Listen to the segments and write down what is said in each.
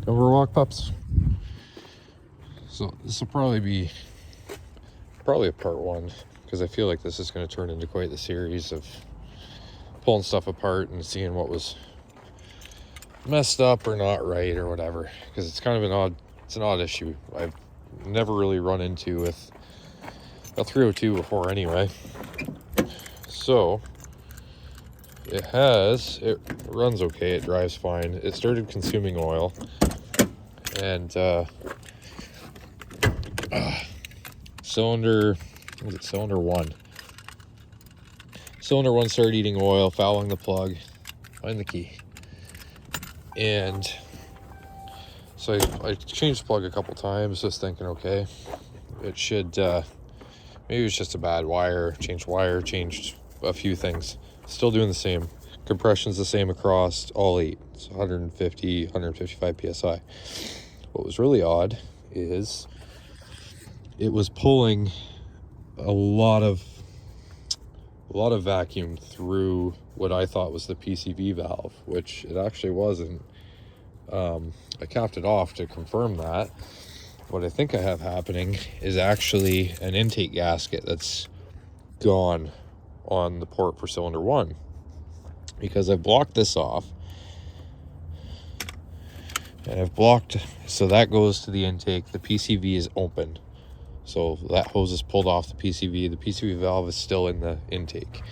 Come for a walk, pups. So this will probably be a part one, because I feel like this is going to turn into quite the series of pulling stuff apart and seeing what was messed up or not right or whatever, because it's kind of an odd issue I've never really run into with a 302 before anyway. So it runs okay, it drives fine. It started consuming oil, and cylinder 1 started eating oil, fouling the plug. Find the key. And so I changed the plug a couple times, just thinking, okay, it should maybe it's just a bad wire. Changed a few things, still doing the same. Compression's the same across all 8. It's 155 psi. What was really odd is it was pulling a lot of vacuum through what I thought was the PCV valve, which it actually wasn't. I capped it off to confirm that. What I think I have happening is actually an intake gasket that's gone on the port for cylinder 1, because I've blocked this off, and I've blocked, so that goes to the intake. The PCV is open, so that hose is pulled off the PCV. The PCV valve is still in the intake,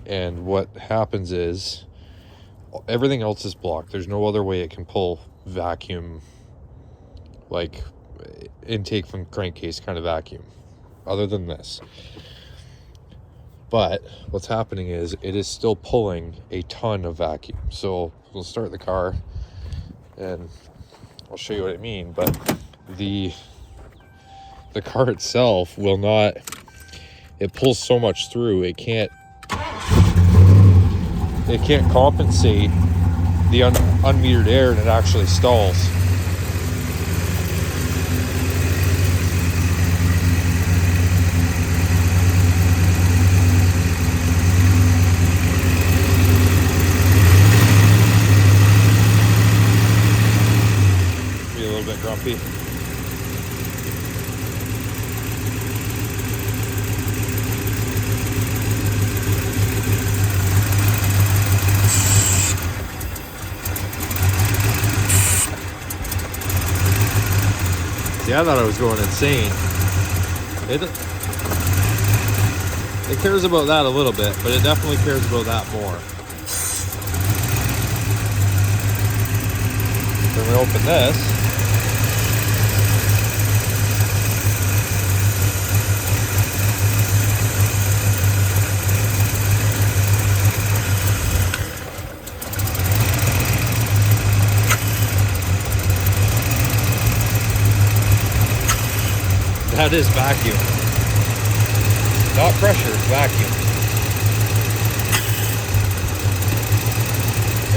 and what happens is everything else is blocked. There's no other way it can pull vacuum, like intake from crankcase kind of vacuum, other than this. But what's happening is it is still pulling a ton of vacuum. So we'll start the car and I'll show you what I mean. But the car itself will not, it pulls so much through, it can't compensate the unmetered air, and it actually stalls. Be a little bit grumpy. Yeah, I thought I was going insane. It cares about that a little bit, but it definitely cares about that more. Then we open this. That is vacuum. Not pressure, it's vacuum.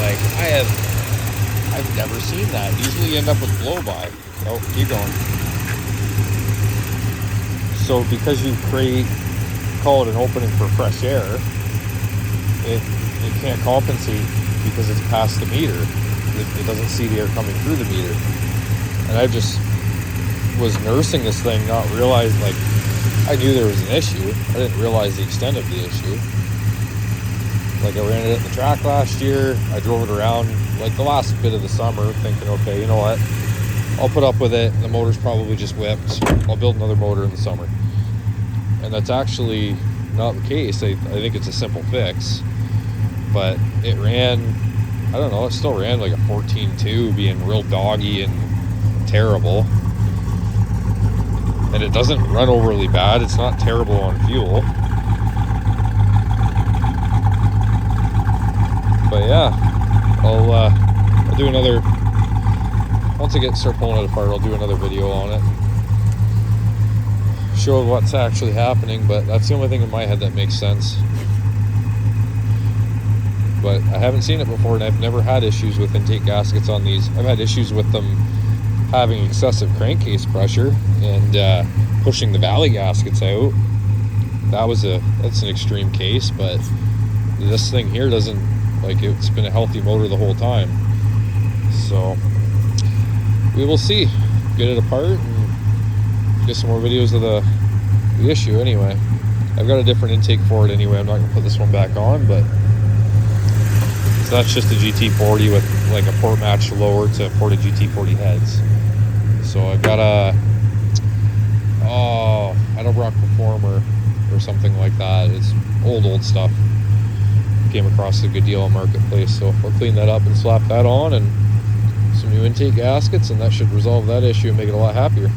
Like, I've never seen that. Usually you end up with blow by. Oh, keep going. So because you call it an opening for fresh air, it can't compensate because it's past the meter. It doesn't see the air coming through the meter. And I just was nursing this thing, not realize, like, I knew there was an issue. I didn't realize the extent of the issue. Like, I ran it at the track last year. I drove it around like the last bit of the summer, thinking, okay, you know what, I'll put up with it. The motor's probably just whipped. I'll build another motor in the summer. And that's actually not the case. I think it's a simple fix, but it ran, I don't know, it still ran like a 14.2, being real doggy and terrible. And it doesn't run overly bad. It's not terrible on fuel. But yeah, I'll do another, once I start pulling it apart, I'll do another video on it. Show what's actually happening, but that's the only thing in my head that makes sense. But I haven't seen it before, and I've never had issues with intake gaskets on these. I've had issues with them having excessive crankcase pressure and pushing the valley gaskets out. That's an extreme case, but this thing here doesn't, like, it's been a healthy motor the whole time. So we will see. Get it apart and get some more videos of the issue anyway. I've got a different intake for it anyway. I'm not going to put this one back on, but so that's just a GT40 with like a port match lower to ported GT40 heads. So I've got a Edelbrock Performer or something like that. It's old stuff. Came across a good deal on Marketplace, so we'll clean that up and slap that on and some new intake gaskets, and that should resolve that issue and make it a lot happier.